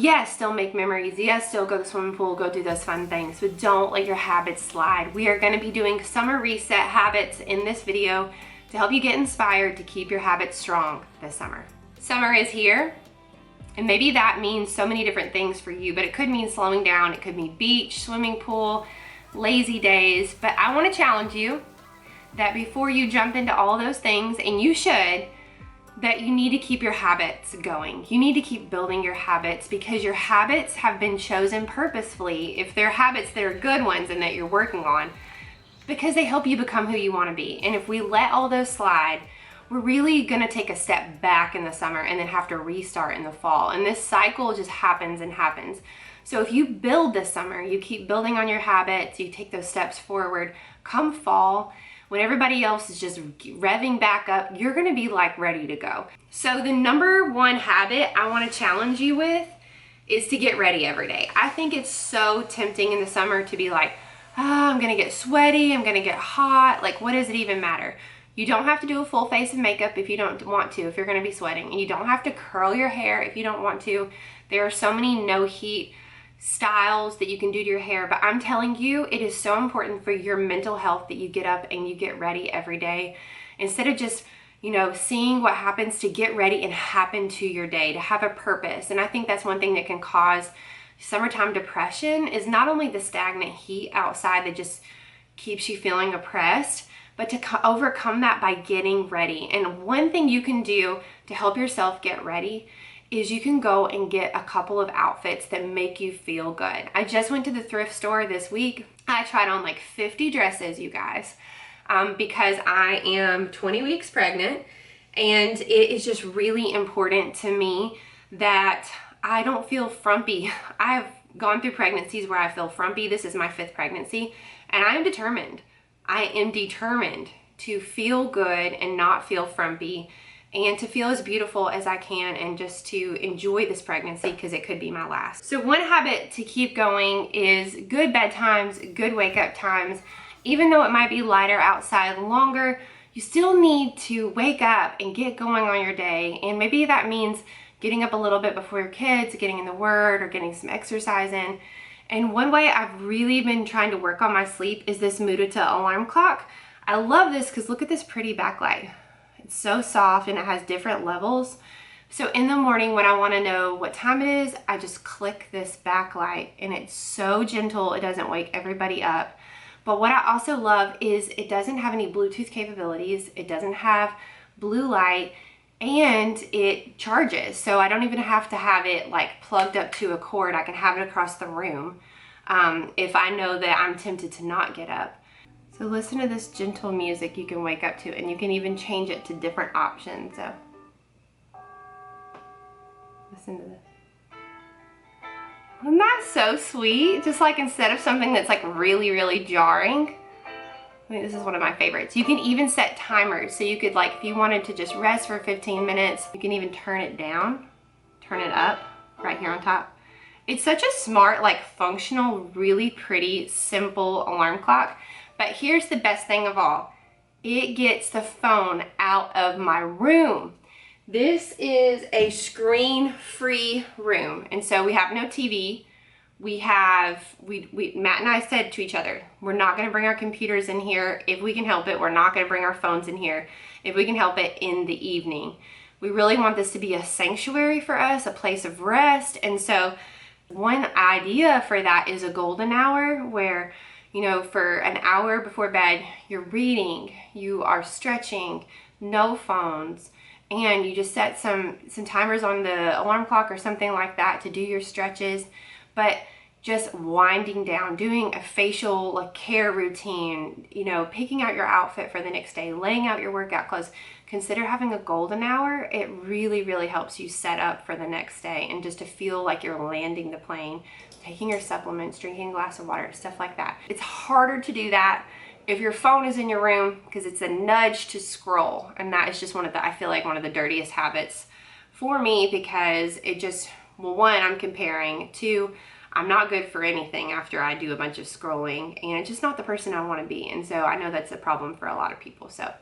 yes, still make memories. Yes, still go to the swimming pool, go do those fun things, but don't let your habits slide. We are going to be doing summer reset habits in this video to help you get inspired to keep your habits strong this summer. Summer is here, and maybe that means so many different things for you, but it could mean slowing down. It could mean beach, swimming pool, lazy days, but I want to challenge you that before you jump into all those things, and you should, that you need to keep your habits going. You need to keep building your habits, because your habits have been chosen purposefully, if they're habits that are good ones and that you're working on, because they help you become who you want to be. And if we let all those slide, we're really gonna take a step back in the summer and then have to restart in the fall. And this cycle just happens and happens. So if you build this summer, you keep building on your habits, you take those steps forward, come fall, when everybody else is just revving back up, you're gonna be like ready to go. So the number one habit I wanna challenge you with is to get ready every day. I think it's so tempting in the summer to be like, I'm gonna get sweaty, I'm gonna get hot, like what does it even matter? You don't have to do a full face of makeup if you don't want to, if you're gonna be sweating. And you don't have to curl your hair if you don't want to. There are so many no heat styles that you can do to your hair, but I'm telling you, it is so important for your mental health that you get up and you get ready every day, instead of just, you know, seeing what happens, to get ready and happen to your day, to have a purpose. And I think that's one thing that can cause summertime depression, is not only the stagnant heat outside that just keeps you feeling oppressed, but to overcome that by getting ready. And one thing you can do to help yourself get ready is you can go and get a couple of outfits that make you feel good. I just went to the thrift store this week. I tried on like 50 dresses, you guys, because I am 20 weeks pregnant, and it is just really important to me that I don't feel frumpy. I've gone through pregnancies where I feel frumpy. This is my 5th pregnancy, and I am determined. I am determined to feel good and not feel frumpy, and to feel as beautiful as I can, and just to enjoy this pregnancy, because it could be my last. So one habit to keep going is good bedtimes, good wake up times. Even though it might be lighter outside longer, you still need to wake up and get going on your day. And maybe that means getting up a little bit before your kids, getting in the Word, or getting some exercise in. And one way I've really been trying to work on my sleep is this Mudita alarm clock. I love this because look at this pretty backlight. It's so soft and it has different levels. So in the morning when I want to know what time it is, I just click this backlight, and it's so gentle, it doesn't wake everybody up. But what I also love is it doesn't have any Bluetooth capabilities, it doesn't have blue light, and it charges. So I don't even have to have it like plugged up to a cord. I can have it across the room if I know that I'm tempted to not get up. So listen to this gentle music you can wake up to, and you can even change it to different options. So listen to this. Isn't that so sweet? Just like instead of something that's like really, really jarring. I think this is one of my favorites. You can even set timers. So you could, like, if you wanted to just rest for 15 minutes, you can even turn it down, turn it up right here on top. It's such a smart, like functional, really pretty, simple alarm clock. But here's the best thing of all. It gets the phone out of my room. This is a screen-free room. And so we have no TV. Matt and I said to each other, we're not gonna bring our computers in here if we can help it. We're not gonna bring our phones in here if we can help it in the evening. We really want this to be a sanctuary for us, a place of rest. And so one idea for that is a golden hour where, you know, for an hour before bed, you're reading, you are stretching, no phones, and you just set some timers on the alarm clock or something like that to do your stretches, but just winding down, doing a facial like care routine, you know, picking out your outfit for the next day, laying out your workout clothes. Consider having a golden hour. It really, really helps you set up for the next day, and just to feel like you're landing the plane, taking your supplements, drinking a glass of water, stuff like that. It's harder to do that if your phone is in your room, because it's a nudge to scroll. And that is just I feel like one of the dirtiest habits for me, because it just, well, one, I'm comparing. Two, I'm not good for anything after I do a bunch of scrolling, and it's just not the person I want to be. And so I know that's a problem for a lot of people. So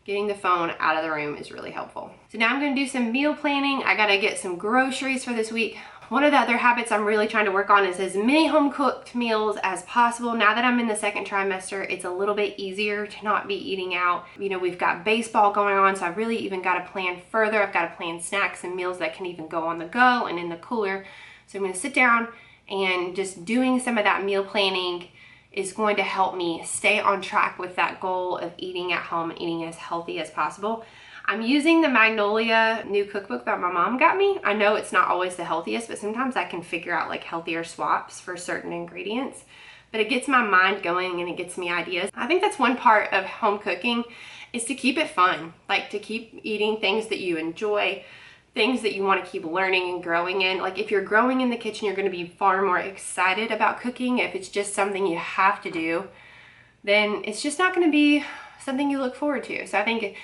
getting the phone out of the room is really helpful. So now I'm going to do some meal planning. I got to get some groceries for this week. One of the other habits I'm really trying to work on is as many home cooked meals as possible. Now that I'm in the second trimester, it's a little bit easier to not be eating out. You know, we've got baseball going on, so I've really even got to plan further. I've got to plan snacks and meals that can even go on the go and in the cooler. So I'm going to sit down, and just doing some of that meal planning is going to help me stay on track with that goal of eating at home, eating as healthy as possible. I'm using the Magnolia new cookbook that my mom got me. I know it's not always the healthiest, but sometimes I can figure out like healthier swaps for certain ingredients. But it gets my mind going and it gets me ideas. I think that's one part of home cooking, is to keep it fun, like to keep eating things that you enjoy, things that you want to keep learning and growing in. Like if you're growing in the kitchen, you're going to be far more excited about cooking. If it's just something you have to do, then it's just not going to be something you look forward to. So I think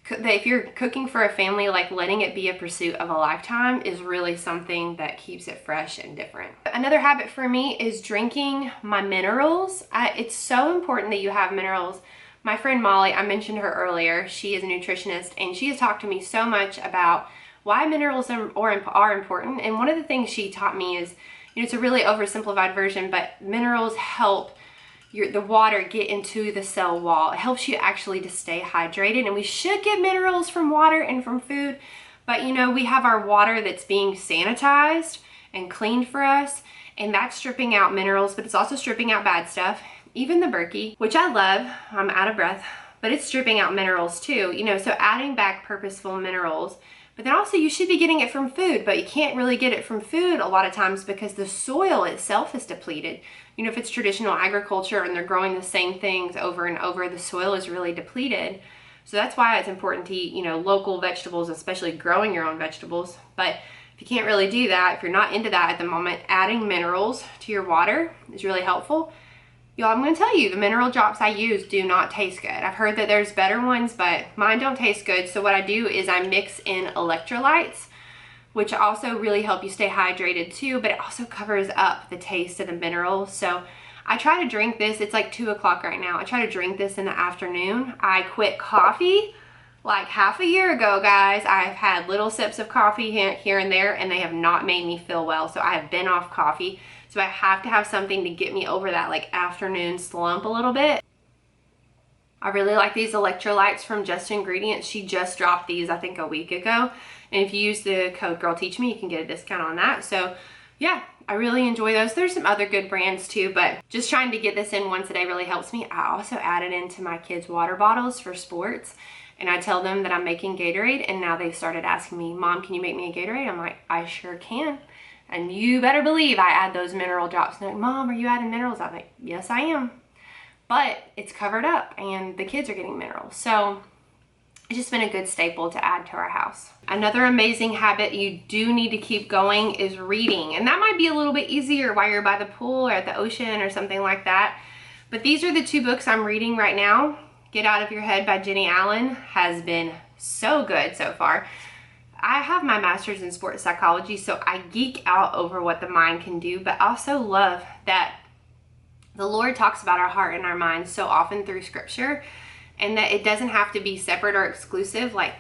that if you're cooking for a family, like letting it be a pursuit of a lifetime is really something that keeps it fresh and different. Another habit for me is drinking my minerals. It's so important that you have minerals. My friend Molly, I mentioned her earlier, she is a nutritionist, and she has talked to me so much about why minerals are important. And one of the things she taught me is, you know, it's a really oversimplified version, but minerals help the water get into the cell wall. It helps you actually to stay hydrated, and we should get minerals from water and from food, but you know, we have our water that's being sanitized and cleaned for us, and that's stripping out minerals, but it's also stripping out bad stuff, even the Berkey, which I love. I'm out of breath, but it's stripping out minerals too, you know, so adding back purposeful minerals. But then also you should be getting it from food, but you can't really get it from food a lot of times because the soil itself is depleted. You know, if it's traditional agriculture and they're growing the same things over and over, the soil is really depleted. So that's why it's important to eat, you know, local vegetables, especially growing your own vegetables. But if you can't really do that, if you're not into that at the moment, adding minerals to your water is really helpful. Y'all, I'm going to tell you, the mineral drops I use do not taste good. I've heard that there's better ones, but mine don't taste good. So what I do is I mix in electrolytes, which also really help you stay hydrated too, but it also covers up the taste of the minerals. So I try to drink this. It's like 2 o'clock right now. I try to drink this in the afternoon. I quit coffee like half a year ago, guys. I've had little sips of coffee here and there, and they have not made me feel well. So I have been off coffee. So I have to have something to get me over that like afternoon slump a little bit. I really like these electrolytes from Just Ingredients. She just dropped these, I think, a week ago. And if you use the code GIRLTEACHME, you can get a discount on that. So yeah, I really enjoy those. There's some other good brands too, but just trying to get this in once a day really helps me. I also add it into my kids' water bottles for sports. And I tell them that I'm making Gatorade, and now they've started asking me, Mom, can you make me a Gatorade? I'm like, I sure can. And you better believe I add those mineral drops. And they're like, Mom, are you adding minerals? I'm like, yes, I am. But it's covered up and the kids are getting minerals. So it's just been a good staple to add to our house. Another amazing habit you do need to keep going is reading. And that might be a little bit easier while you're by the pool or at the ocean or something like that. But these are the 2 books I'm reading right now. Get Out of Your Head by Jenny Allen has been so good so far. I have my master's in sports psychology, so I geek out over what the mind can do, but also love that the Lord talks about our heart and our mind so often through scripture, and that it doesn't have to be separate or exclusive. Like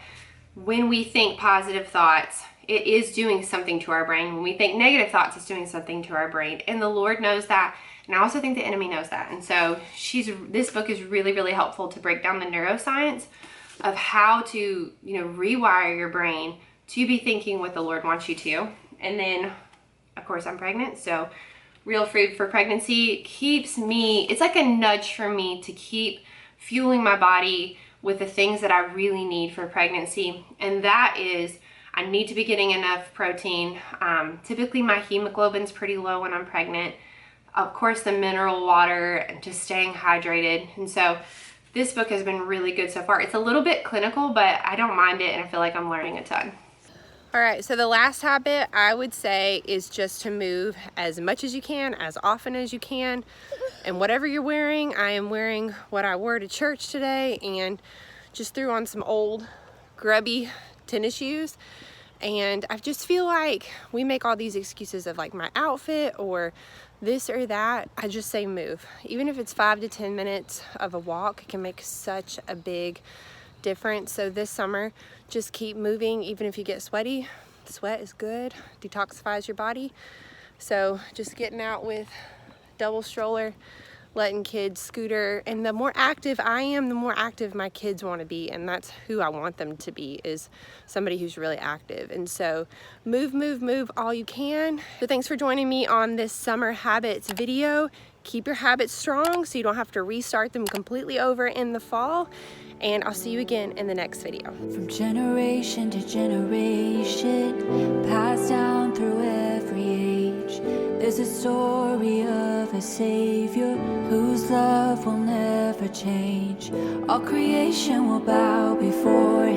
when we think positive thoughts, it is doing something to our brain. When we think negative thoughts, it's doing something to our brain, and the Lord knows that. And I also think the enemy knows that. And so this book is really, really helpful to break down the neuroscience of how to, you know, rewire your brain to be thinking what the Lord wants you to. And then, of course, I'm pregnant, so Real Food for Pregnancy keeps me, it's like a nudge for me to keep fueling my body with the things that I really need for pregnancy. And that is, I need to be getting enough protein. Typically my hemoglobin's pretty low when I'm pregnant. Of course, the mineral water and just staying hydrated. And so this book has been really good so far. It's a little bit clinical, but I don't mind it, and I feel like I'm learning a ton. All right, so the last habit I would say is just to move as much as you can, as often as you can. And whatever you're wearing, I am wearing what I wore to church today and just threw on some old grubby tennis shoes. And I just feel like we make all these excuses of like my outfit or this or that. I just say move. Even if it's 5 to 10 minutes of a walk, it can make such a big difference. So this summer, just keep moving. Even if you get sweaty, Sweat is good, detoxifies your body. So just getting out with double stroller, letting kids scooter, and the more active I am, the more active my kids want to be, and that's who I want them to be, is somebody who's really active. And so move all you can. So thanks for joining me on this summer habits video. Keep your habits strong so you don't have to restart them completely over in the fall, and I'll see you again in the next video. From generation to generation, passed down through every age, there's a story of a savior whose love will never change. All creation will bow before him.